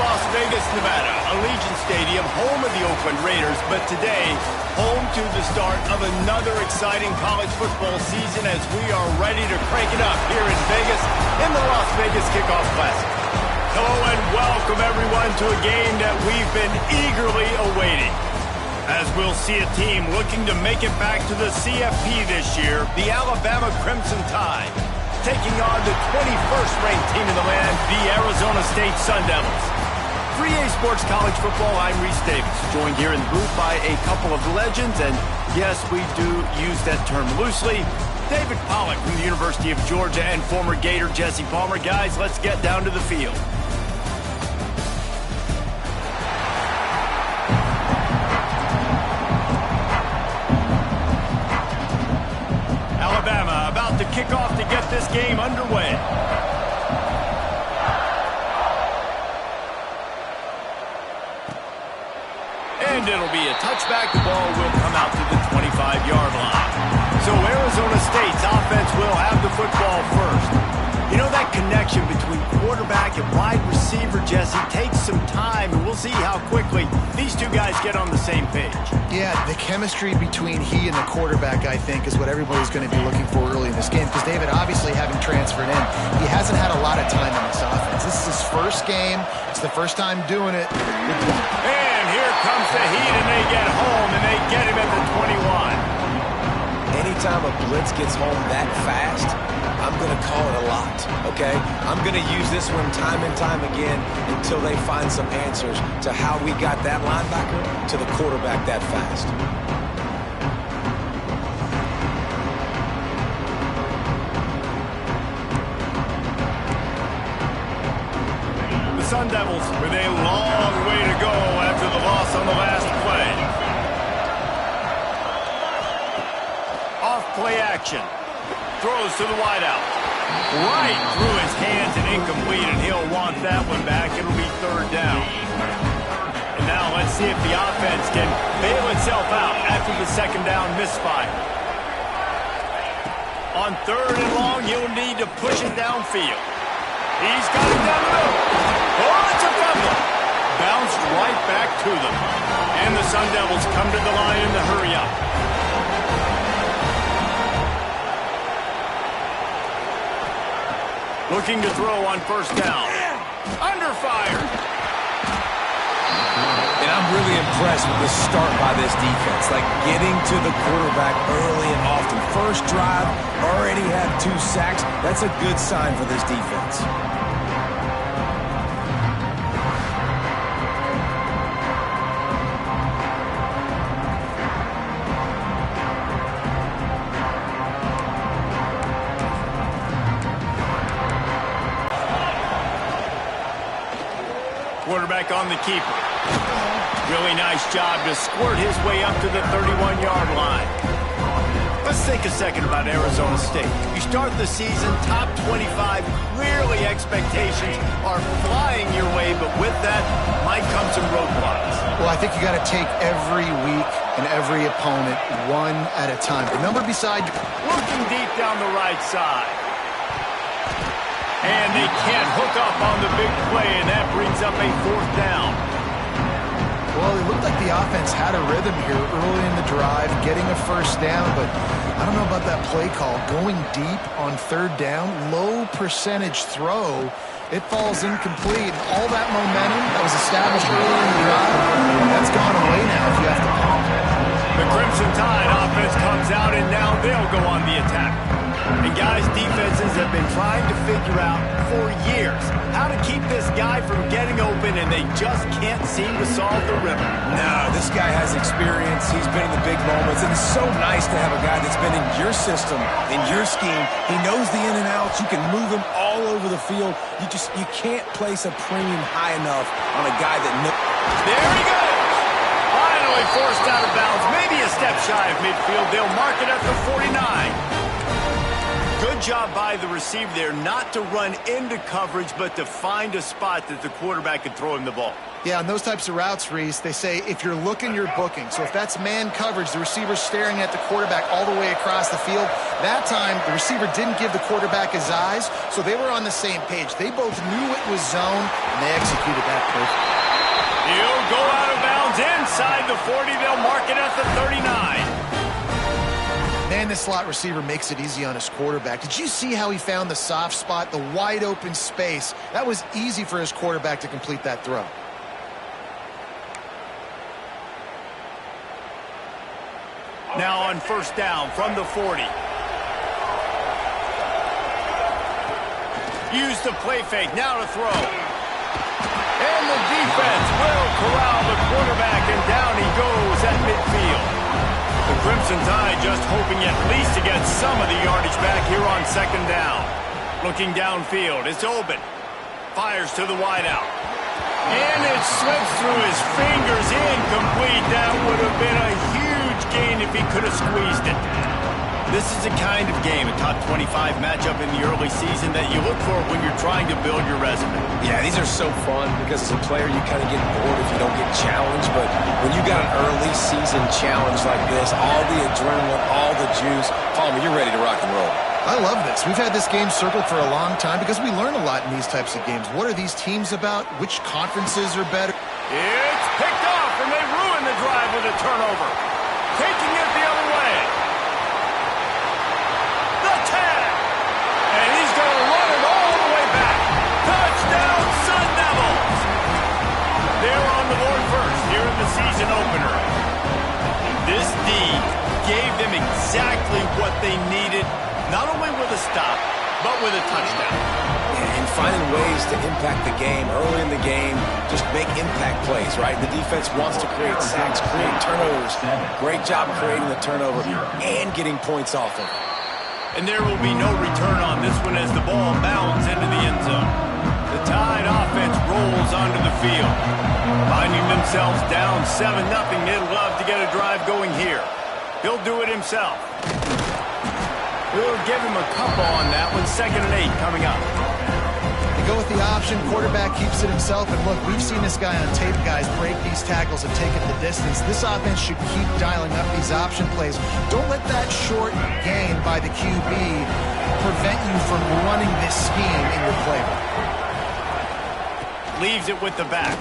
Las Vegas, Nevada, Allegiant Stadium, home of the Oakland Raiders, but today, home to the start of another exciting college football season as we are ready to crank it up here in Vegas in the Las Vegas Kickoff Classic. Hello and welcome everyone to a game that we've been eagerly awaiting. As we'll see a team looking to make it back to the CFP this year, the Alabama Crimson Tide, taking on the 21st ranked team in the land, the Arizona State Sun Devils. 3A Sports College Football, I'm Reese Davis, joined here in the booth by a couple of legends, and yes, we do use that term loosely. David Pollack from the University of Georgia and former Gator Jesse Palmer. Guys, let's get down to the field. Alabama about to kick off to get this game underway. And it'll be a touchback. The ball will come out to the 25-yard line. So Arizona State's offense will have the football first. You know, that connection between quarterback and wide receiver, Jesse, takes some time, and we'll see how quickly these two guys get on the same page. Yeah, the chemistry between he and the quarterback, I think, is what everybody's going to be looking for early in this game. Because David, obviously, having transferred in, he hasn't had a lot of time in this offense. This is his first game. It's the first time doing it. And here comes the heat, and they get home, and they get him at the 21. Anytime a blitz gets home that fast, I'm going to call it a lot, okay? I'm going to use this one time and time again until they find some answers to how we got that linebacker to the quarterback that fast. The Sun Devils with a long way to go after the loss on the last play. Off play action. Throws to the wideout. Right through his hands and incomplete, and he'll want that one back. It'll be third down. And now let's see if the offense can bail itself out after the second down misfire. On third and long, he'll need to push it downfield. He's got it down the middle. Oh, it's a fumble. Bounced right back to them. And the Sun Devils come to the line in the hurry up. Looking to throw on first down. Under fire. And I'm really impressed with the start by this defense. Like getting to the quarterback early and often. First drive, already had 2 sacks. That's a good sign for this defense. Quarterback on the keeper. Really nice job to squirt his way up to the 31-yard line. Let's think a second about Arizona State. You start the season top 25. Clearly expectations are flying your way, but with that might come some roadblocks. Well, I think you got to take every week and every opponent one at a time. Remember beside... Looking deep down the right side. And they can't hook up on the big play, and that brings up a fourth down. Well, it looked like the offense had a rhythm here early in the drive, getting a first down, but I don't know about that play call. Going deep on third down, low percentage throw, it falls incomplete. All that momentum that was established early in the drive, that's gone away now if you have to pump. The Crimson Tide offense comes out, and now they'll go on the attack. And guys, defenses have been trying to figure out for years how to keep this guy from getting open, and they just can't seem to solve the rhythm. No, this guy has experience. He's been in the big moments, and it's so nice to have a guy that's been in your system, in your scheme. He knows the in and outs. You can move him all over the field. You can't place a premium high enough on a guy that knows. There he goes. Finally forced out of bounds, maybe a step shy of midfield. They'll mark it at the 49. Good Good job by the receiver there not to run into coverage, but to find a spot that the quarterback could throw him the ball. Yeah, on those types of routes, Reese, they say if you're looking, you're booking. So if that's man coverage, the receiver's staring at the quarterback all the way across the field. That time, the receiver didn't give the quarterback his eyes, so they were on the same page. They both knew it was zone, and they executed that perfectly. He'll go out of bounds inside the 40. They'll mark it at the 39. Man, this slot receiver makes it easy on his quarterback. Did you see how he found the soft spot, the wide open space? That was easy for his quarterback to complete that throw. Now on first down from the 40. Use the play fake. Now to throw. And the defense will corral the quarterback, and down he goes at midfield. The Crimson Tide just hoping at least to get some of the yardage back here on second down. Looking downfield, it's Oben. Fires to the wideout. And it slips through his fingers, incomplete. That would have been a huge gain if he could have squeezed it. This is the kind of game, a top 25 matchup in the early season, that you look for when you're trying to build your resume. Yeah, these are so fun because as a player you kind of get bored if you don't get challenged, but when you got an early season challenge like this, all the adrenaline, all the juice, Palmer, you're ready to rock and roll. I love this. We've had this game circled for a long time because we learn a lot in these types of games. What are these teams about? Which conferences are better? It's picked off, and they ruin the drive with a turnover. Taking it the other way. The tag. And he's going to run it all the way back. Touchdown, Sun Devils. They're on the board first here in the season opener. This D gave them exactly what they needed, not only with a stop, but with a touchdown. And finding ways to impact the game early in the game, just make impact plays, right? The defense wants to create sacks, create turnovers. Great job creating the turnover and getting points off of it. And there will be no return on this one as the ball bounds into the end zone. The Tide offense rolls onto the field. Finding themselves down 7-0, they'd love to get a drive going here. He'll do it himself. We'll give him a couple on that one. 2nd and 8 coming up. They go with the option. Quarterback keeps it himself. And look, we've seen this guy on tape, guys, break these tackles and take it the distance. This offense should keep dialing up these option plays. Don't let that short gain by the QB prevent you from running this scheme in your playbook. Leaves it with the back.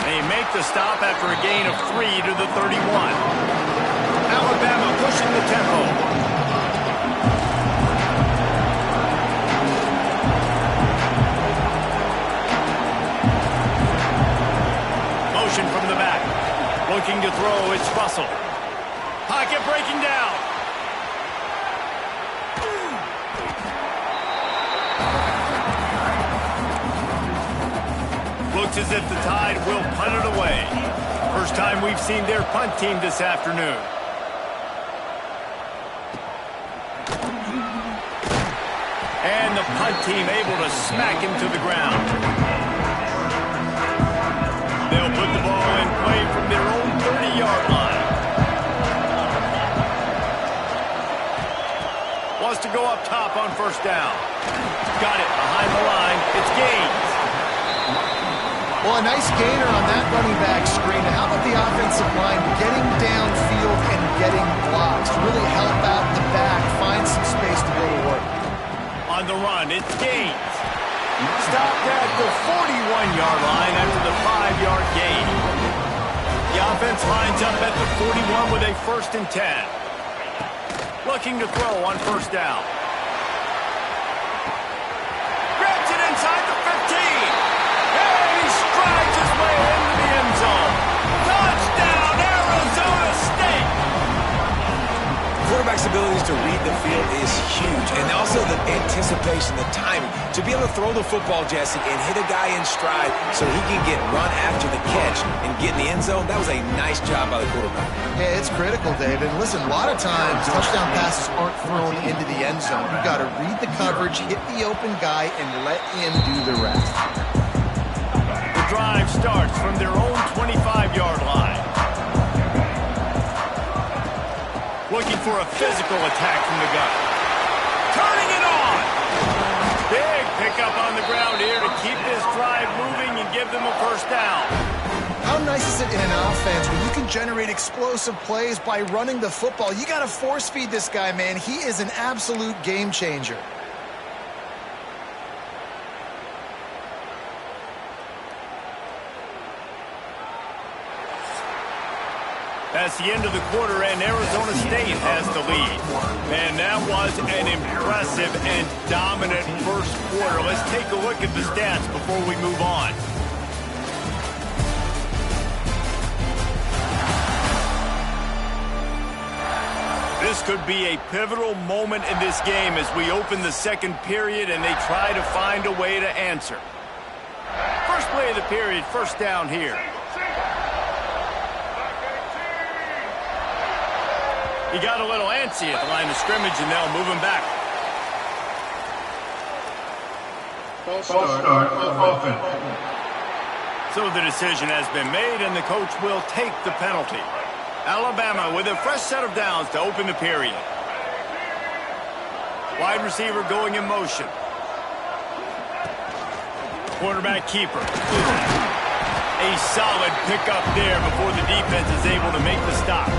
They make the stop after a gain of 3 to the 31. Alabama pushing the tempo. From the back. Looking to throw, it's Russell. Pocket breaking down. Looks as if the Tide will punt it away. First time we've seen their punt team this afternoon. And the punt team able to smack him to the ground. They'll put the ball in play from their own 30-yard line. Wants to go up top on first down. Got it behind the line. It's Gaines. Well, a nice gainer on that running back screen. How about the offensive line getting downfield and getting blocks to really help out the back, find some space to go to work. On the run, it's Gaines. Stopped at the 41-yard line after the 5-yard gain. The offense lines up at the 41 with a 1st and 10. Looking to throw on first down. Grabs it inside the 15. And he strides his way into the end zone. Touchdown, Arizona State! Quarterback's abilities to read the field is huge, and also the anticipation, the timing. To be able to throw the football, Jesse, and hit a guy in stride so he can get run after the catch and get in the end zone, that was a nice job by the quarterback. Yeah, it's critical, David. And listen, a lot of times touchdown passes aren't thrown into the end zone. You've got to read the coverage, hit the open guy, and let him do the rest. The drive starts from their own 25-yard line. Looking for a physical attack from the gun. Turning it up on the ground here to keep this drive moving and give them a first down. How nice is it in an offense when you can generate explosive plays by running the football? You got to force feed this guy, man. He is an absolute game changer. That's the end of the quarter, and Arizona State has the lead. And that was an impressive and dominant first quarter. Let's take a look at the stats before we move on. This could be a pivotal moment in this game as we open the second period and they try to find a way to answer. First play of the period, first down here. He got a little antsy at the line of scrimmage, and they'll move him back. Start offense. So the decision has been made, and the coach will take the penalty. Alabama with a fresh set of downs to open the period. Wide receiver going in motion. Quarterback keeper. A solid pickup there before the defense is able to make the stop.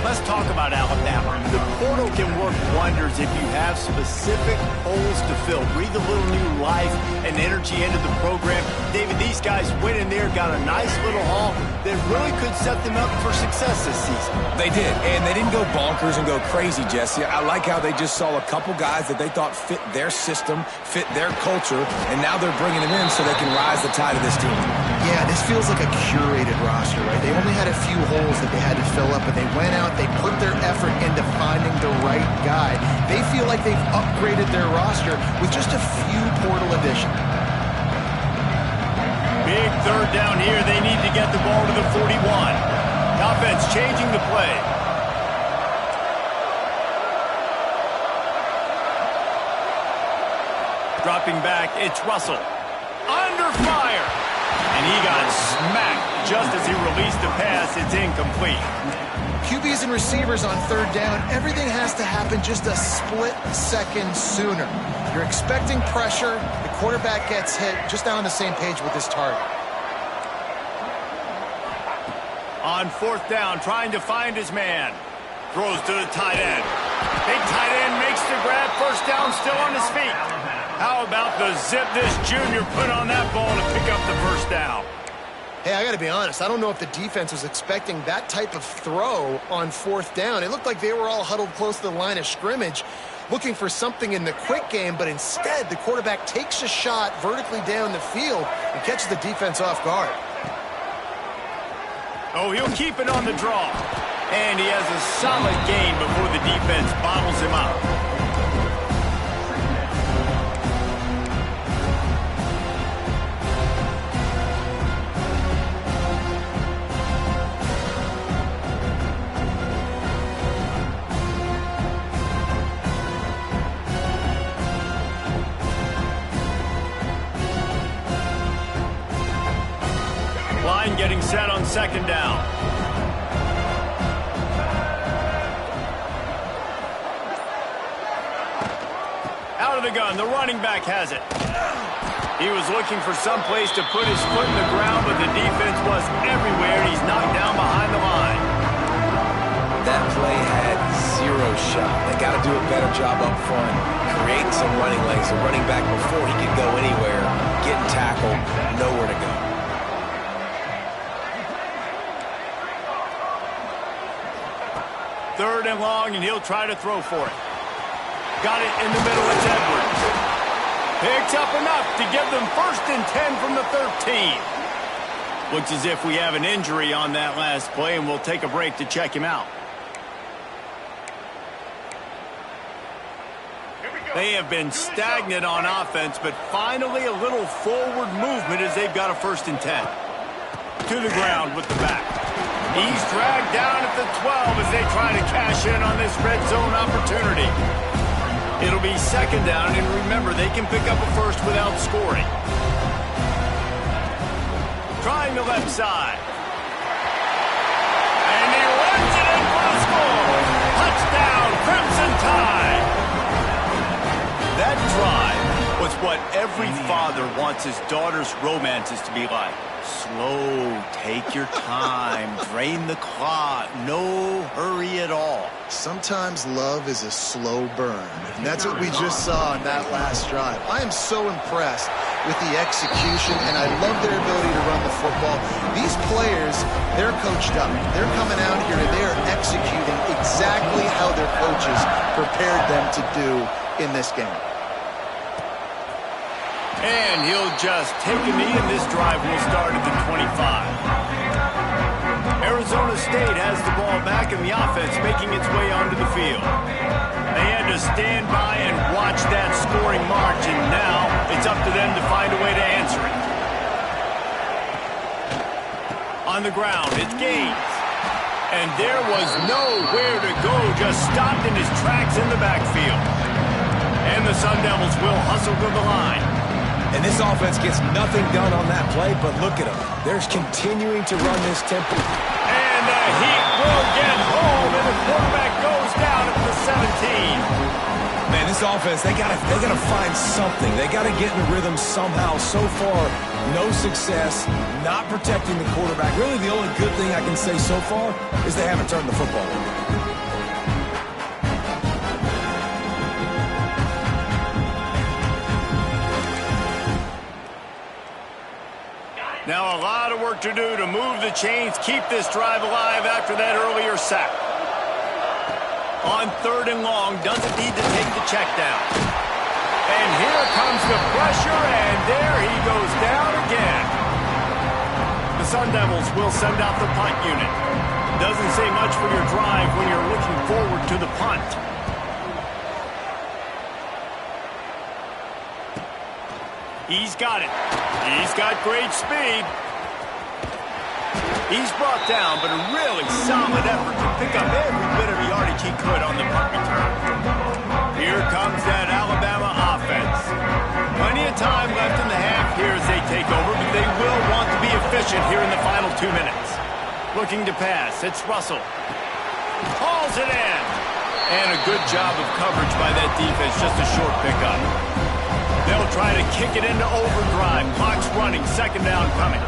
Let's talk about Alabama. The portal can work wonders if you have specific holes to fill. Breathe a little new life and energy into the program. David, these guys went in there, got a nice little haul that really could set them up for success this season. They did, and they didn't go bonkers and go crazy, Jesse. I like how they just saw a couple guys that they thought fit their system, fit their culture, and now they're bringing them in so they can rise the tide of this team. Yeah, this feels like a curated roster, right? They only had a few holes that they had to fill up, but they went out, they put their effort into finding the right guy. They feel like they've upgraded their roster with just a few portal additions. Big third down here. They need to get the ball to the 41. Offense changing the play. Dropping back, it's Russell. Under fire. And he got smacked just as he released the pass. It's incomplete. QBs and receivers on third down, everything has to happen just a split second sooner. You're expecting pressure, the quarterback gets hit, just not on the same page with his target. On fourth down, trying to find his man. Throws to the tight end. Big tight end makes the grab, first down, still on his feet. How about the zip this junior put on that ball to pick up the first down? Hey, I got to be honest. I don't know if the defense was expecting that type of throw on fourth down. It looked like they were all huddled close to the line of scrimmage, looking for something in the quick game, but instead the quarterback takes a shot vertically down the field and catches the defense off guard. Oh, he'll keep it on the draw. And he has a solid gain before the defense bottles him up. Line getting set on second down. Out of the gun, the running back has it. He was looking for some place to put his foot in the ground, but the defense was everywhere. He's knocked down behind the line. That play had zero shot. They got to do a better job up front, creating some running lanes. The running back, before he could go anywhere, getting tackled, nowhere to go. Third and long, and he'll try to throw for it. Got it in the middle. It's Edwards. Picks up enough to give them first and 10 from the 13. Looks as if we have an injury on that last play, and we'll take a break to check him out. They have been stagnant on offense, but finally a little forward movement as they've got a first and 10. To the ground with the back. He's dragged down at the 12 as they try to cash in on this red zone opportunity. It'll be second down, and remember, they can pick up a first without scoring. Trying the left side. And he runs it in for the score. Touchdown, Crimson Tide. That drive was what every father wants his daughter's romances to be like. Slow, take your time, drain the clock, no hurry at all. Sometimes love is a slow burn, and that's what we just saw in that last drive. I am so impressed with the execution, and I love their ability to run the football. These players, they're coached up. They're coming out here, and they are executing exactly how their coaches prepared them to do in this game. And he'll just take a knee, and this drive will start at the 25. Arizona State has the ball back, and the offense making its way onto the field. They had to stand by and watch that scoring march, and now it's up to them to find a way to answer it. On the ground, it's Gaines. And there was nowhere to go, just stopped in his tracks in the backfield. And the Sun Devils will hustle to the line. And this offense gets nothing done on that play, but look at them. They're continuing to run this tempo. And the Heat will get home, and the quarterback goes down at the 17. Man, this offense, they gotta find something. They gotta get in the rhythm somehow. So far, no success, not protecting the quarterback. Really, the only good thing I can say so far is they haven't turned the football over. Now a lot of work to do to move the chains, keep this drive alive after that earlier sack. On 3rd and long, doesn't need to take the check down. And here comes the pressure, and there he goes down again. The Sun Devils will send out the punt unit. Doesn't say much for your drive when you're looking forward to the punt. He's got it. He's got great speed. He's brought down, but a really solid effort to pick up every bit of yardage he could on the punt return. Here comes that Alabama offense. Plenty of time left in the half here as they take over, but they will want to be efficient here in the final 2 minutes. Looking to pass. It's Russell. Hauls it in. And a good job of coverage by that defense. Just a short pickup. They'll try to kick it into overdrive. Clock's running. 2nd down coming.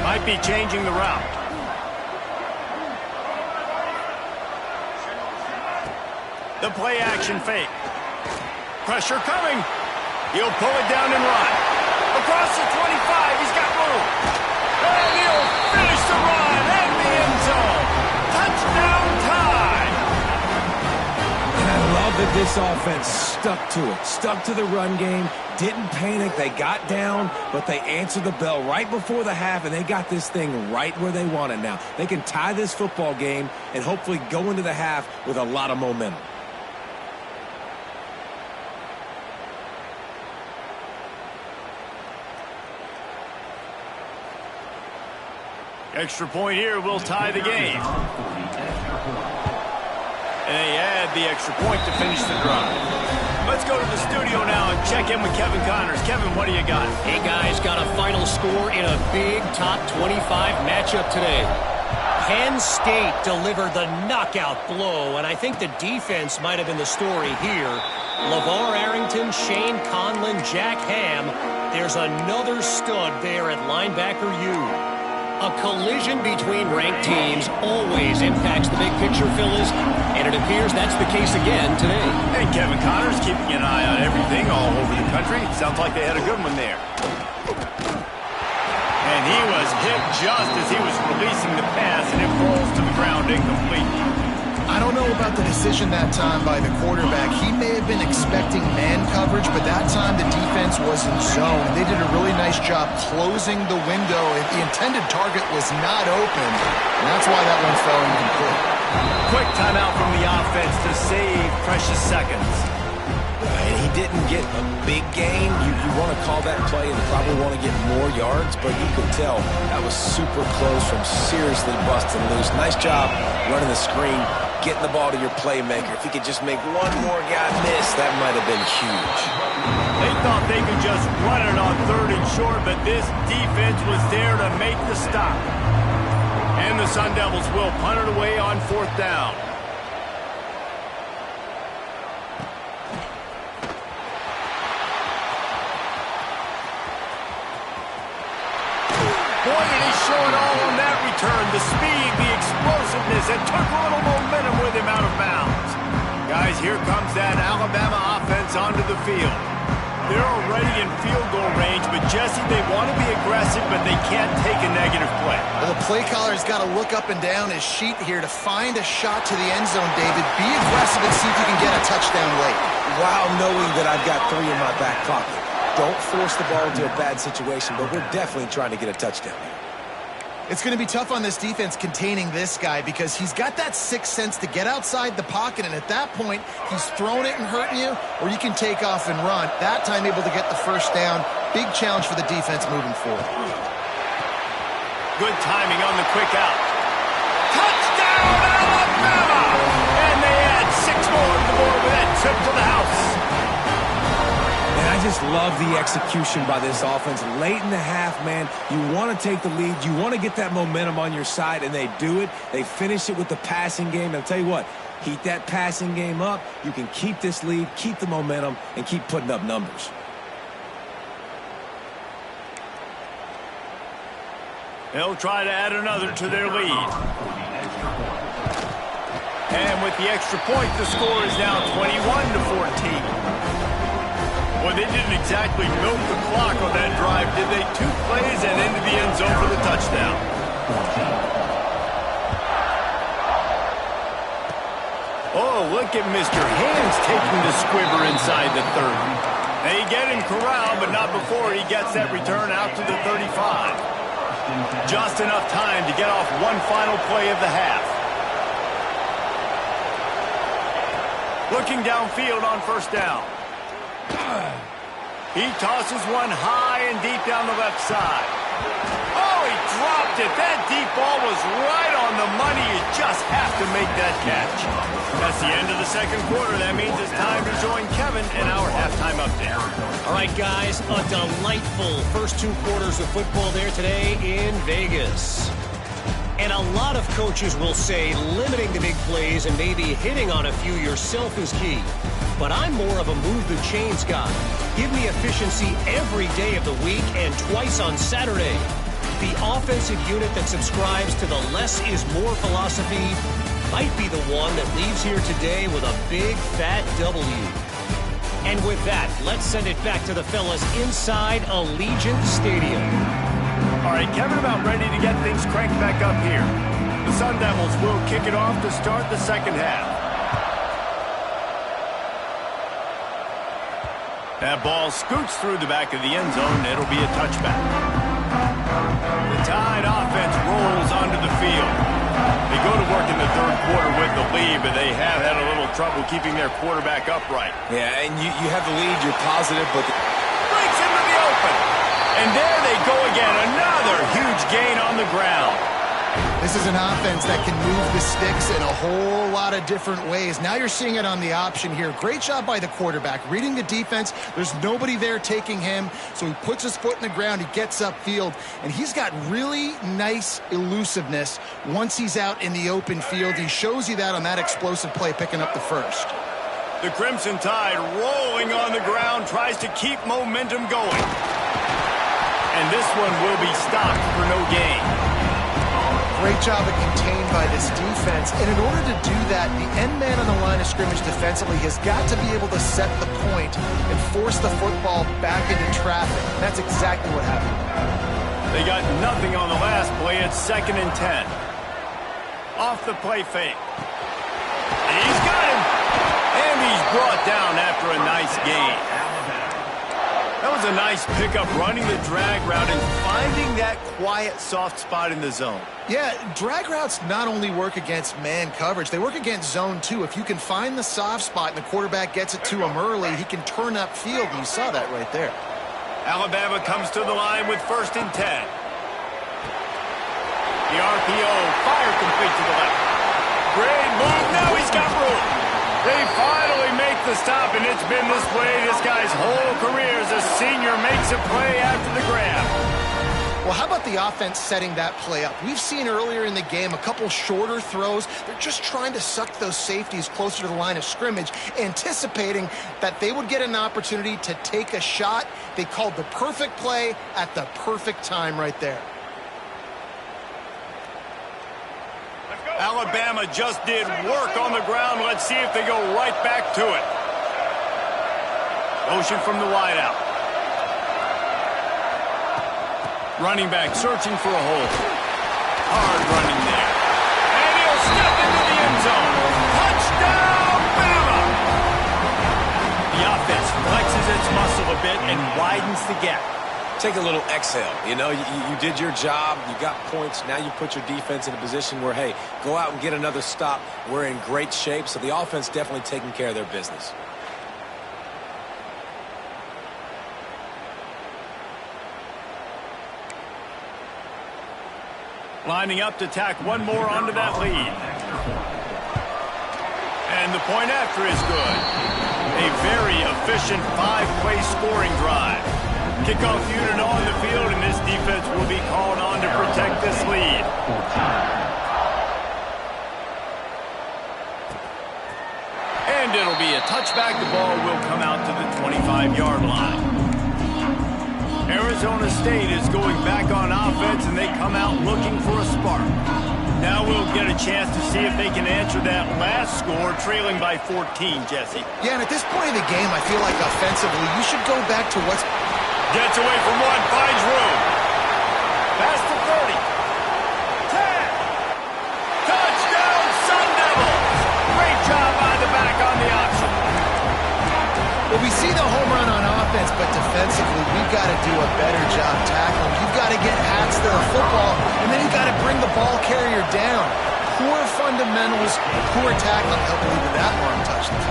Might be changing the route. The play action fake. Pressure coming. He'll pull it down and run. Across the 25. He's got room. And he'll finish the run in the end zone. Touchdown time. And I love that this offense stuck to it. Stuck to the run game. Didn't panic. They got down, but they answered the bell right before the half, and they got this thing right where they want it now. They can tie this football game and hopefully go into the half with a lot of momentum. Extra point here will tie the game. And they add the extra point to finish the drive. Let's go to the studio now and check in with Kevin Connors. Kevin, what do you got? Hey, guys, got a final score in a big top 25 matchup today. Penn State delivered the knockout blow, and I think the defense might have been the story here. LeVar Arrington, Shane Conlon, Jack Ham. There's another stud there at linebacker U. A collision between ranked teams always impacts the big picture, Phillies, and it appears that's the case again today. And Kevin Connors keeping an eye on everything all over the country. Sounds like they had a good one there. And he was hit just as he was releasing the pass, and it falls to the ground incomplete. I don't know about the decision that time by the quarterback. He may have been expecting man coverage, but that time the defense was in zone. They did a really nice job closing the window. The intended target was not open, and that's why that one fell incomplete. Quick timeout from the offense to save precious seconds. And he didn't get a big gain. You want to call that play and probably want to get more yards, but you could tell that was super close from seriously busting loose. Nice job running the screen, getting the ball to your playmaker. If he could just make one more guy miss, that might have been huge. They thought they could just run it on 3rd and short, but this defense was there to make the stop. And the Sun Devils will punt it away on 4th down. Boy, did he show it all on that return. The speed, the explosiveness, and took a little momentum with him out of bounds. Guys, here comes that Alabama offense onto the field. They're already in field goal range, but Jesse, they want to be aggressive, but they can't take a negative play. Well, the play caller's got to look up and down his sheet here to find a shot to the end zone, David. Be aggressive and see if you can get a touchdown late. While knowing that I've got 3 in my back pocket. Don't force the ball into a bad situation, but we're definitely trying to get a touchdown. It's going to be tough on this defense containing this guy because he's got that sixth sense to get outside the pocket, and at that point, he's throwing it and hurting you, or you can take off and run. That time able to get the first down. Big challenge for the defense moving forward. Good timing on the quick out. Touchdown, Alabama! And they add 6 more to the board with that trip to the house. And I just love the execution by this offense. Late in the half, man, you want to take the lead. You want to get that momentum on your side, and they do it. They finish it with the passing game. And I'll tell you what, heat that passing game up. You can keep this lead, keep the momentum, and keep putting up numbers. They'll try to add another to their lead. And with the extra point, the score is now 21-14. Well, they didn't exactly milk the clock on that drive, did they? 2 plays and into the end zone for the touchdown. Oh, look at Mr. Hands taking the squibber inside the 30. They get him corralled, but not before he gets that return out to the 35. Just enough time to get off one final play of the half. Looking downfield on first down. He tosses one high and deep down the left side. Oh, he dropped it. That deep ball was right on the money. You just have to make that catch. That's the end of the second quarter. That means it's time to join Kevin in our halftime update. All right, guys, a delightful first 2 quarters of football there today in Vegas. And a lot of coaches will say limiting the big plays and maybe hitting on a few yourself is key. But I'm more of a move the chains guy. Give me efficiency every day of the week and twice on Saturday. The offensive unit that subscribes to the less is more philosophy might be the one that leaves here today with a big fat W. And with that, let's send it back to the fellas inside Allegiant Stadium. All right, Kevin, about ready to get things cranked back up here. The Sun Devils will kick it off to start the second half. That ball scoots through the back of the end zone. It'll be a touchback. The Tide offense rolls onto the field. They go to work in the third quarter with the lead, but they have had a little trouble keeping their quarterback upright. Yeah, and you have the lead. You're positive, but Breaks into the open. And there they go again. Another huge gain on the ground. This is an offense that can move the sticks in a whole lot of different ways. Now you're seeing it on the option here. Great job by the quarterback. Reading the defense, there's nobody there taking him, so he puts his foot in the ground, he gets upfield, and he's got really nice elusiveness once he's out in the open field. He shows you that on that explosive play, picking up the first. The Crimson Tide rolling on the ground, tries to keep momentum going. And this one will be stopped for no gain. Great job of contained by this defense. And in order to do that, the end man on the line of scrimmage defensively has got to be able to set the point and force the football back into traffic. That's exactly what happened. They got nothing on the last play. It's 2nd and 10. Off the play fake. And he's got him. And he's brought down after a nice gain. That was a nice pickup, running the drag route and finding that quiet, soft spot in the zone. Yeah, drag routes not only work against man coverage, they work against zone too. If you can find the soft spot and the quarterback gets it to him early, he can turn upfield, and you saw that right there. Alabama comes to the line with 1st and 10. The RPO, fire complete to the left. Great move, now he's got room. They finally make the stop, and it's been this way this guy's whole career as a senior makes a play after the grab. Well, how about the offense setting that play up? We've seen earlier in the game a couple shorter throws. They're just trying to suck those safeties closer to the line of scrimmage, anticipating that they would get an opportunity to take a shot. They called the perfect play at the perfect time right there. Alabama just did work on the ground. Let's see if they go right back to it. Motion from the wideout. Running back searching for a hole. Hard running there. And he'll step into the end zone. Touchdown, Bama! The offense flexes its muscle a bit and widens the gap. Take a little exhale. You know, you did your job. You got points. Now you put your defense in a position where, hey, go out and get another stop. We're in great shape. So the offense definitely taking care of their business. Lining up to tack one more onto that lead. And the point after is good. A very efficient 5-play scoring drive. Kickoff unit on the field, and this defense will be called on to protect this lead. And it'll be a touchback. The ball will come out to the 25-yard line. Arizona State is going back on offense, and they come out looking for a spark. Now we'll get a chance to see if they can answer that last score, trailing by 14, Jesse. Yeah, and at this point in the game, I feel like offensively, you should go back to what's... Gets away from one, finds room. Past the 30. 10. Touchdown, Sun Devils. Great job by the back on the option. Well, we see the home run on offense, but defensively, we've got to do a better job tackling. You've got to get hats to the football, and then you've got to bring the ball carrier down. Poor fundamentals, poor tackling. Help lead to that long touchdown.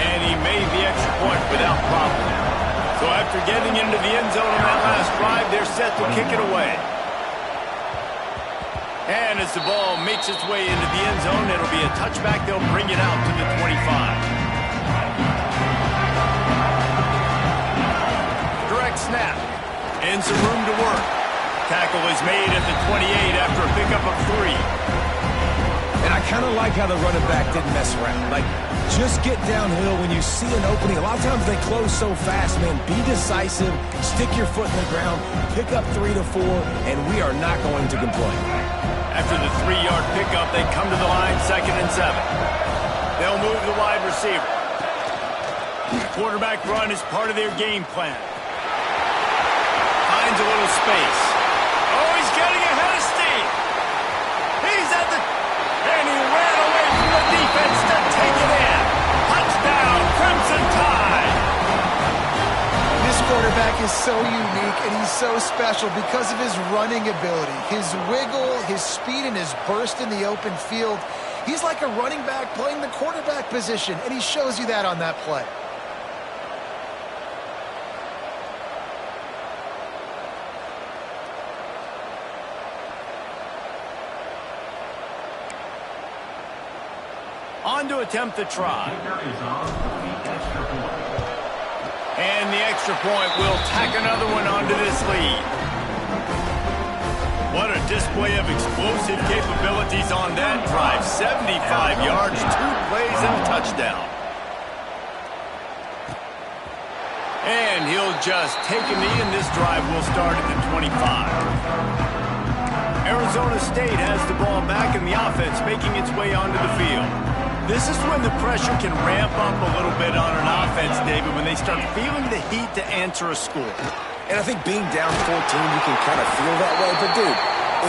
And he made the extra point without problem. So after getting into the end zone on that last drive, they're set to kick it away. And as the ball makes its way into the end zone, it'll be a touchback. They'll bring it out to the 25. Direct snap. And some room to work. Tackle is made at the 28 after a pickup of 3. And I kind of like how the running back didn't mess around. Like, just get downhill when you see an opening. A lot of times they close so fast, man. Be decisive. Stick your foot in the ground. Pick up 3 to 4, and we are not going to complain. After the 3-yard pickup, they come to the line, 2nd and 7. They'll move the wide receiver. Quarterback run is part of their game plan. Finds a little space. Oh, he's getting ahead of steam. He's at the... And he ran away from the defense to take it in. Touchdown, Crimson Tide. This quarterback is so unique, and he's so special because of his running ability, his wiggle, his speed, and his burst in the open field. He's like a running back playing the quarterback position, and he shows you that on that play. On to attempt the try. And the extra point will tack another one onto this lead. What a display of explosive capabilities on that drive. 75 yards, 2 plays, and a touchdown. And he'll just take a knee, and this drive will start at the 25. Arizona State has the ball back, and the offense making its way onto the field. This is when the pressure can ramp up a little bit on an offense, David, when they start feeling the heat to answer a score. And I think being down 14, you can kind of feel that way. But, dude,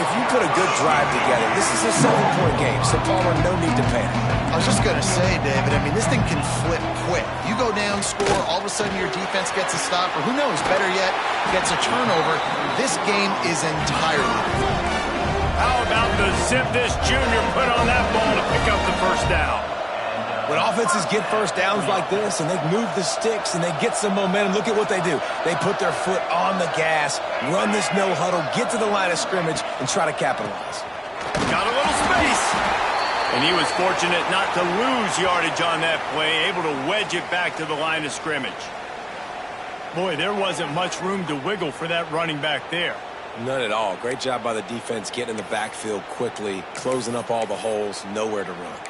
if you put a good drive together, this is a 7-point game, so Palmer, no need to panic. I was just going to say, David, I mean, this thing can flip quick. You go down, score, all of a sudden your defense gets a stop, or who knows, better yet, gets a turnover. This game is entirely different. How about the zip this junior put on that ball to pick up the first down? When offenses get first downs like this and they move the sticks and they get some momentum, look at what they do. They put their foot on the gas, run this no huddle, get to the line of scrimmage, and try to capitalize. Got a little space. And he was fortunate not to lose yardage on that play, able to wedge it back to the line of scrimmage. Boy, there wasn't much room to wiggle for that running back there. None at all. Great job by the defense getting in the backfield quickly, closing up all the holes, nowhere to run.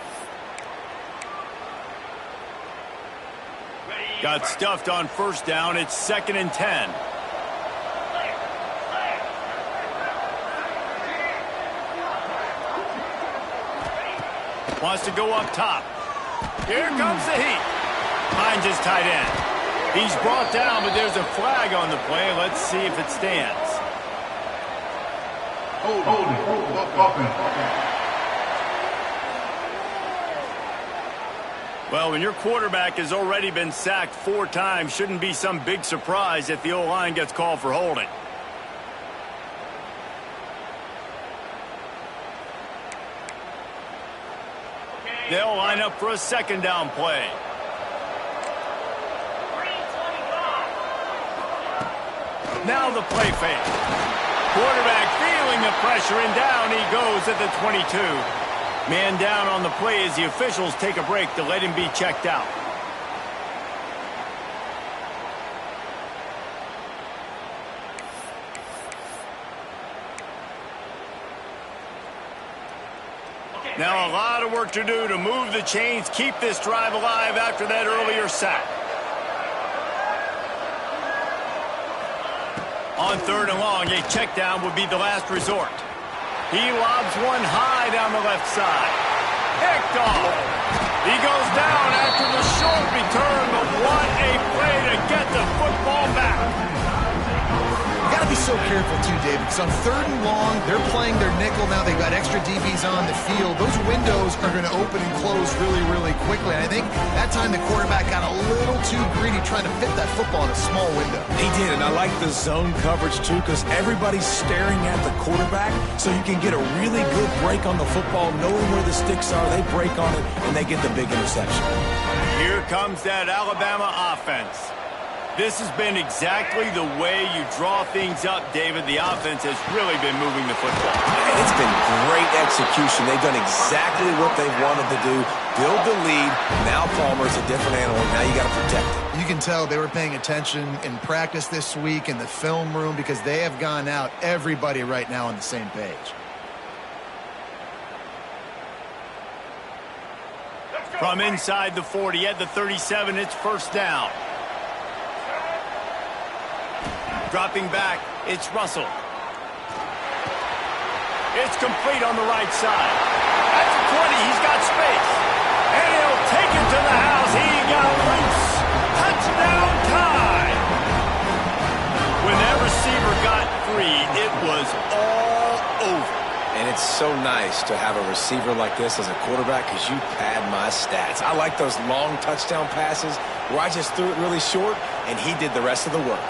Got stuffed on first down. It's 2nd and 10. Wants to go up top. Here comes the heat. Finds his tight end. He's brought down, but there's a flag on the play. Let's see if it stands. Well, when your quarterback has already been sacked 4 times, shouldn't be some big surprise if the O-line gets called for holding. They'll line up for a second down play. Now the play fake. Quarterback feeling the pressure, and down he goes at the 22. Man down on the play as the officials take a break to let him be checked out. Now a lot of work to do to move the chains, keep this drive alive after that earlier sack. On 3rd and long, a check down would be the last resort. He lobs one high down the left side. Picked off. He goes down after the short return, but what a play to get the football back. You got to be so careful too, David, because on 3rd and long, they're playing their nickel now. They've got extra DBs on the field. Those windows are going to open and close really, really quickly. And I think that time the quarterback got a little too greedy trying to fit that football in a small window. He did, and I like the zone coverage too, because everybody's staring at the quarterback, so you can get a really good break on the football, knowing where the sticks are. They break on it, and they get the big interception. Here comes that Alabama offense. This has been exactly the way you draw things up, David. The offense has really been moving the football. And it's been great execution. They've done exactly what they wanted to do. Build the lead. Now Palmer's a different animal. Now you got to protect it. You can tell they were paying attention in practice this week in the film room, because they have gone out, everybody right now on the same page. From inside the 40 at the 37, it's 1st down. Dropping back, it's Russell. It's complete on the right side. At the 20, he's got space. And he'll take it to the house. He got loose. Touchdown time. When that receiver got free, it was all over. And it's so nice to have a receiver like this as a quarterback, because you pad my stats. I like those long touchdown passes where I just threw it really short, and he did the rest of the work.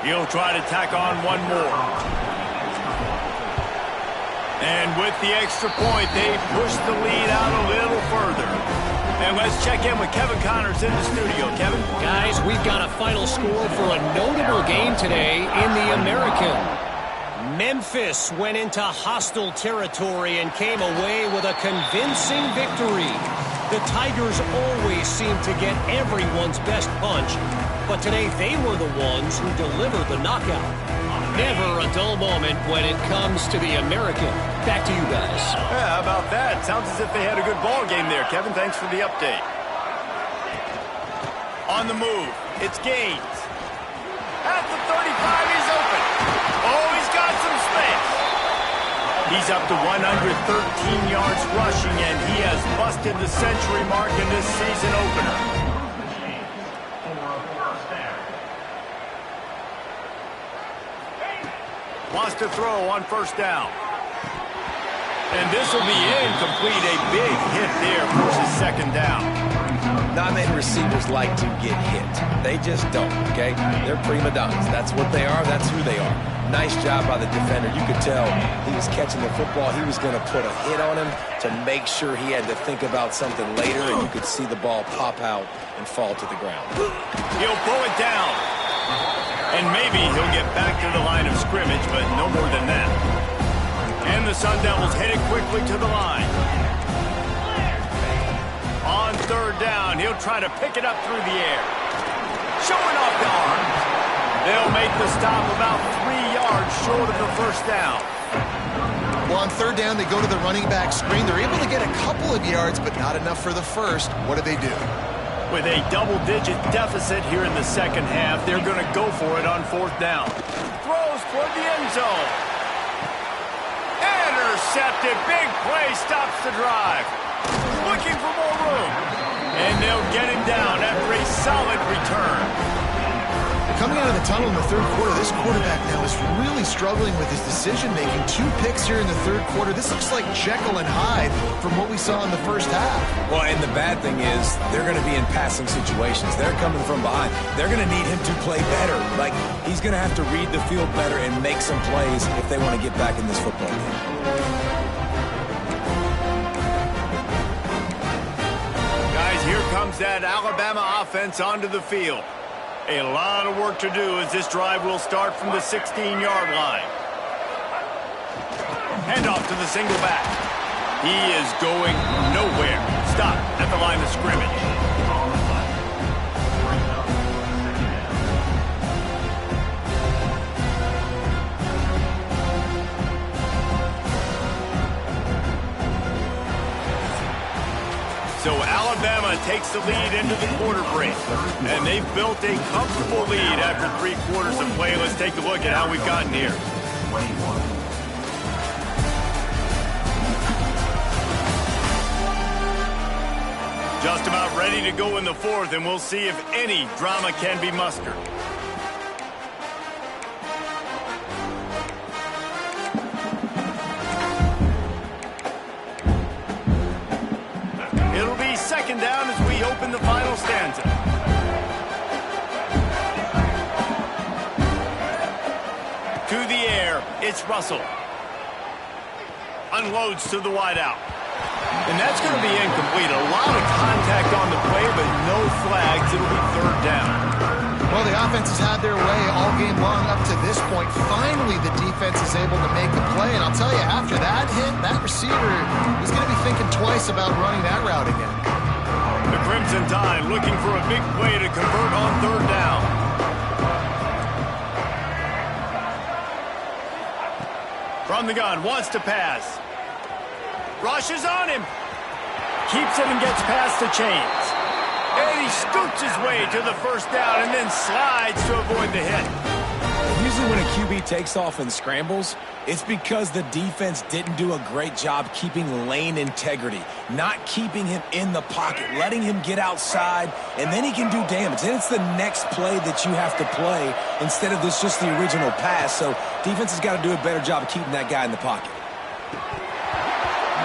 He'll try to tack on one more. And with the extra point, they push the lead out a little further. And let's check in with Kevin Connors in the studio. Kevin? Guys, we've got a final score for a notable game today in the American. Memphis went into hostile territory and came away with a convincing victory. The Tigers always seem to get everyone's best punch, but today they were the ones who delivered the knockout. Never a dull moment when it comes to the American. Back to you guys. Yeah, how about that? Sounds as if they had a good ball game there, Kevin. Thanks for the update. On the move, it's Gaines. At the 35, he's open. Oh, he's got some space. He's up to 113 yards rushing, and he has busted the century mark in this season opener. Wants to throw on 1st down. And this will be incomplete. A big hit there versus 2nd down. Not many receivers like to get hit. They just don't, okay? They're prima donnas. That's what they are. That's who they are. Nice job by the defender. You could tell he was catching the football. He was going to put a hit on him to make sure he had to think about something later, and you could see the ball pop out and fall to the ground. He'll pull it down. And maybe he'll get back to the line of scrimmage, but no more than that. And the Sun Devils headed quickly to the line. On 3rd down, he'll try to pick it up through the air. Showing off the arms. They'll make the stop about 3 yards short of the 1st down. Well, on 3rd down, they go to the running back screen. They're able to get a couple of yards, but not enough for the first. What do? With a double-digit deficit here in the second half, they're going to go for it on fourth down. Throws toward the end zone. Intercepted. Big play stops the drive. Looking for more room. And they'll get him down after a solid return. Coming out of the tunnel in the third quarter, this quarterback now is really struggling with his decision-making. 2 picks here in the third quarter. This looks like Jekyll and Hyde from what we saw in the first half. Well, and the bad thing is they're going to be in passing situations. They're coming from behind. They're going to need him to play better. Like, he's going to have to read the field better and make some plays if they want to get back in this football game. Guys, here comes that Alabama offense onto the field. A lot of work to do as this drive will start from the 16-yard line. Handoff to the single back. He is going nowhere. Stop at the line of scrimmage. So Alabama takes the lead into the quarter break. And they've built a comfortable lead after 3 quarters of play. Let's take a look at how we've gotten here. Just about ready to go in the fourth, and we'll see if any drama can be mustered. Second down as we open the final stanza. To the air, it's Russell. Unloads to the wideout. And that's going to be incomplete. A lot of contact on the play, but no flags. It'll be third down. Well, the offense has had their way all game long up to this point. Finally, the defense is able to make the play. And I'll tell you, after that hit, that receiver is going to be thinking twice about running that route again. The Crimson Tide looking for a big play to convert on third down. From the gun, wants to pass. Rushes on him. Keeps it and gets past the chains. And he scoots his way to the first down and then slides to avoid the hit. Usually when a QB takes off and scrambles, it's because the defense didn't do a great job keeping lane integrity, not keeping him in the pocket, letting him get outside, and then he can do damage. Then it's the next play that you have to play instead of this just the original pass. So defense has got to do a better job of keeping that guy in the pocket.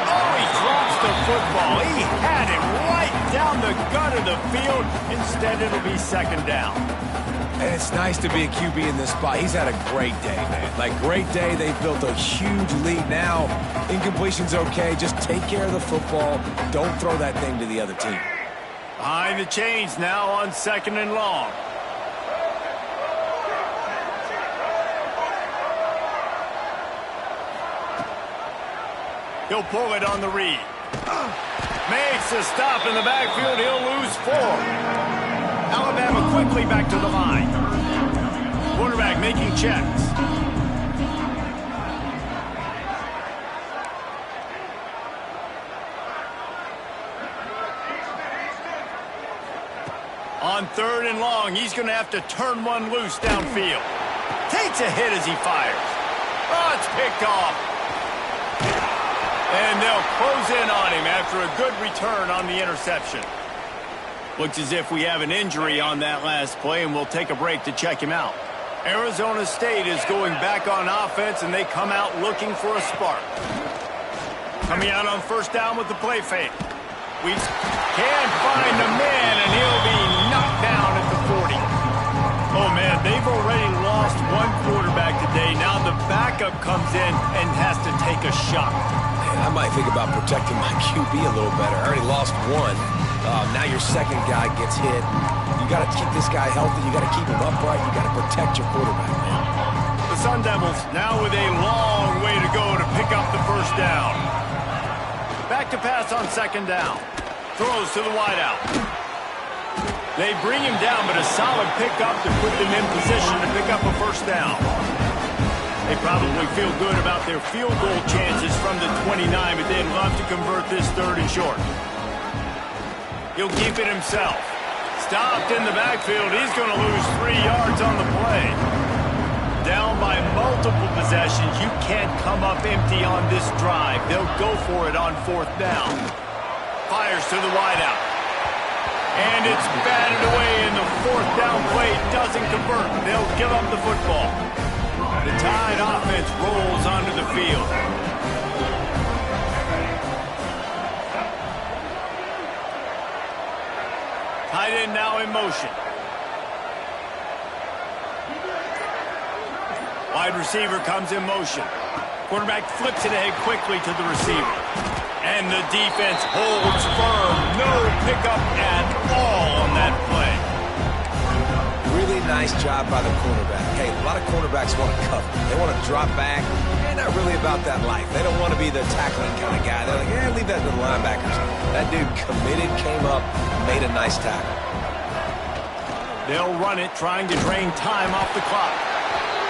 Oh, he drops the football. He had it right down the gut of the field. Instead, it'll be second down. And it's nice to be a QB in this spot. He's had a great day, man. Like, great day. They've built a huge lead now. Incompletion's okay. Just take care of the football. Don't throw that thing to the other team. Behind the chains now on second and long. He'll pull it on the read. Makes a stop in the backfield. He'll lose 4. Alabama quickly back to the line. Quarterback making checks. On third and long, he's going to have to turn one loose downfield. Takes a hit as he fires. Oh, it's picked off. And they'll close in on him after a good return on the interception. Looks as if we have an injury on that last play, and we'll take a break to check him out. Arizona State is going back on offense, and they come out looking for a spark. Coming out on first down with the play fake. We can't find the man, and he'll be knocked down at the 40. Oh, man, they've already lost one quarterback today. Now the backup comes in and has to take a shot. Man, I might think about protecting my QB a little better. I already lost one. Now your second guy gets hit. You got to keep this guy healthy. You got to keep him upright. You got to protect your quarterback, man. The Sun Devils now with a long way to go to pick up the first down. Back to pass on second down. Throws to the wideout. They bring him down, but a solid pickup to put them in position to pick up a first down. They probably feel good about their field goal chances from the 29, but they'd love to convert this third and short. He'll keep it himself. Stopped in the backfield. He's going to lose 3 yards on the play. Down by multiple possessions. You can't come up empty on this drive. They'll go for it on 4th down. Fires to the wideout. And it's batted away, and the 4th down play doesn't convert. They'll give up the football. The Tide offense rolls onto the field. Tight end now in motion. Wide receiver comes in motion. Quarterback flips it ahead quickly to the receiver. And the defense holds firm. No pickup at all on that play. Really nice job by the cornerback. Hey, a lot of cornerbacks want to cover. They want to drop back. They're not really about that life. They don't want to be the tackling kind of guy. They're like, yeah, leave that to the linebackers. That dude committed, came up, made a nice tackle. They'll run it, trying to drain time off the clock.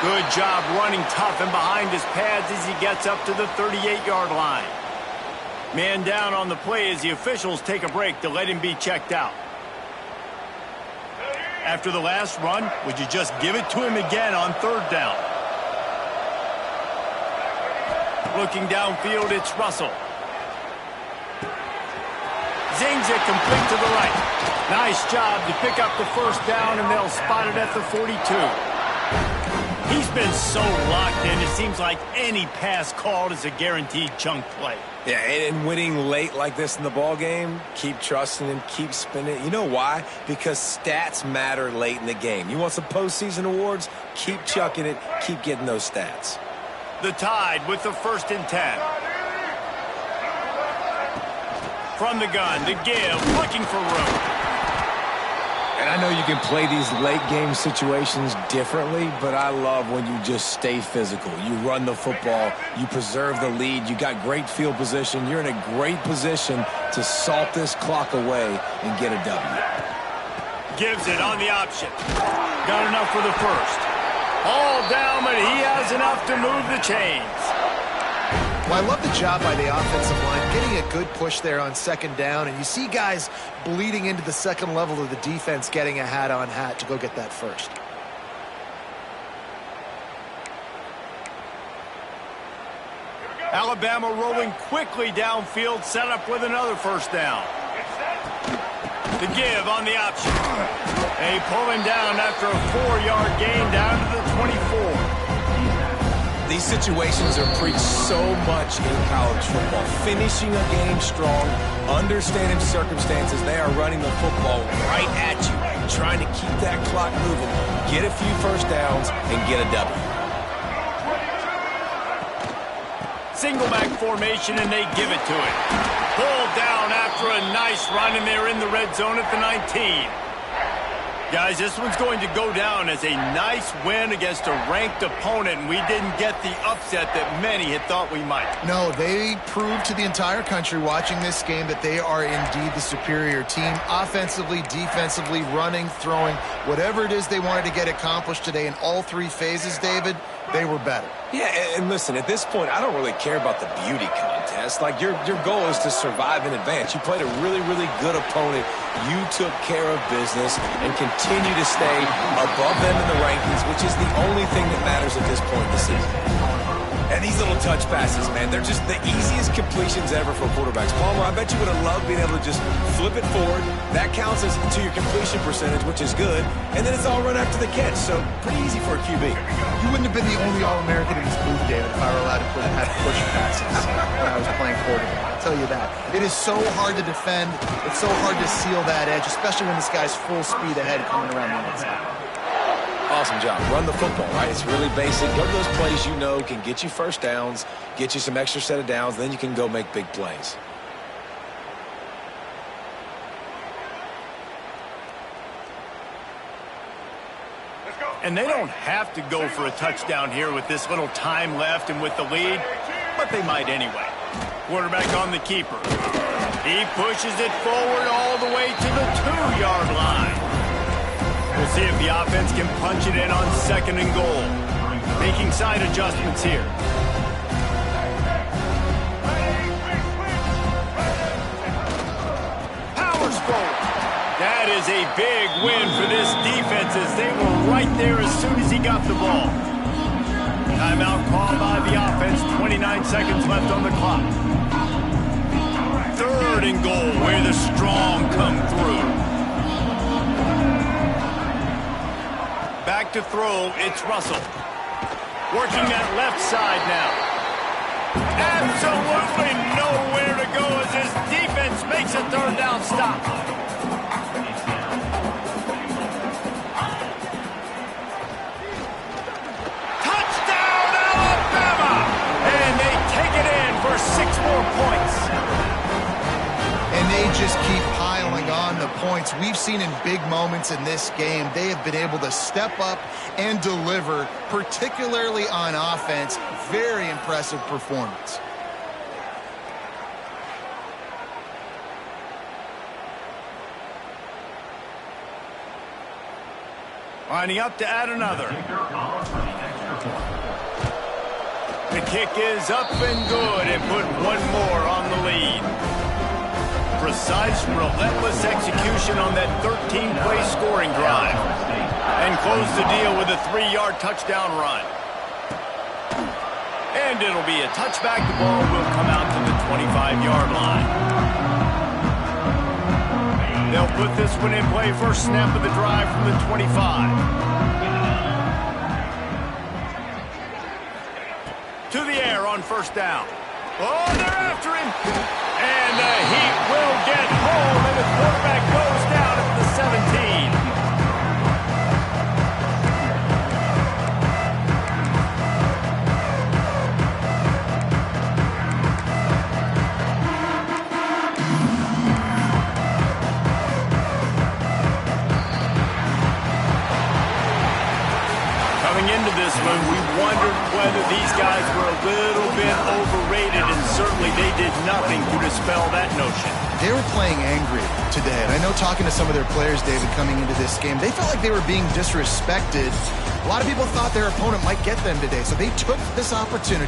Good job running tough and behind his pads as he gets up to the 38-yard line. Man down on the play as the officials take a break to let him be checked out. After the last run, would you just give it to him again on 3rd down? Looking downfield, it's Russell. Zings it complete to the right. Nice job to pick up the 1st down, and they'll spot it at the 42. He's been so locked in, it seems like any pass called is a guaranteed chunk play. Yeah, and winning late like this in the ball game, keep trusting him, keep spinning. You know why? Because stats matter late in the game. You want some postseason awards? Keep chucking it, keep getting those stats. The Tide with the 1st and 10. From the gun, to give, looking for room. And I know you can play these late game situations differently, but I love when you just stay physical. You run the football, you preserve the lead, you got great field position, you're in a great position to salt this clock away and get a W. Gives it on the option. Got enough for the 1st. All down, but he has enough to move the chains. Well, I love the job by the offensive line, getting a good push there on 2nd down, and you see guys bleeding into the 2nd level of the defense getting a hat-on-hat to go get that 1st. Alabama rolling quickly downfield, set up with another 1st down. The give on the option. They pull him down after a 4-yard gain down to the 24. These situations are preached so much in college football. Finishing a game strong, understanding circumstances. They are running the football right at you, trying to keep that clock moving, get a few 1st downs, and get a W. Single back formation, and they give it to it. Pulled down after a nice run, and they're in the red zone at the 19. Guys, this one's going to go down as a nice win against a ranked opponent, and we didn't get the upset that many had thought we might. No, they proved to the entire country watching this game that they are indeed the superior team. Offensively, defensively, running, throwing, whatever it is they wanted to get accomplished today in all 3 phases, David, they were better. Yeah, and listen, at this point, I don't really care about the beauty contest. Like, your goal is to survive in advance. You played a really, really good opponent. You took care of business and continue to stay above them in the rankings, which is the only thing that matters at this point in the season. And these little touch passes, man, they're just the easiest completions ever for quarterbacks. Palmer, I bet you would have loved being able to just flip it forward. That counts as to your completion percentage, which is good. And then it's all run after the catch, so pretty easy for a QB. You wouldn't have been the only All-American in this booth, David, if I were allowed to have push passes when I was playing quarterback. I'll tell you that. It is so hard to defend. It's so hard to seal that edge, especially when this guy's full speed ahead coming around the inside. Awesome job. Run the football, right? It's really basic. Go to those plays you know can get you 1st downs, get you some extra set of downs, then you can go make big plays. And they don't have to go for a touchdown here with this little time left and with the lead, but they might anyway. Quarterback on the keeper. He pushes it forward all the way to the 2-yard line. We'll see if the offense can punch it in on 2nd and goal. Making side adjustments here. Powers forward. That is a big win for this defense as they were right there as soon as he got the ball. Timeout called by the offense. 29 seconds left on the clock. 3rd and goal where the strong come through. Back to throw, it's Russell. Working that left side now. Absolutely nowhere to go as his defense makes a 3rd down stop. Touchdown, Alabama! And they take it in for 6 more points. And they just keep piling on the points. We've seen in big moments in this game, they have been able to step up and deliver, particularly on offense. Very impressive performance. Lining up to add another. The kick is up and good and put one more on the lead. Precise, relentless execution on that 13-play scoring drive. And close the deal with a 3-yard touchdown run. And it'll be a touchback. The ball will come out to the 25-yard line. They'll put this one in play. First snap of the drive from the 25. To the air on 1st down. Oh, they're after him. And the Heat will get home, and the quarterback goes down at the 17. Into this one, we wondered whether these guys were a little bit overrated, and certainly they did nothing to dispel that notion. They were playing angry today, and I know talking to some of their players, David, coming into this game, they felt like they were being disrespected. A lot of people thought their opponent might get them today, so they took this opportunity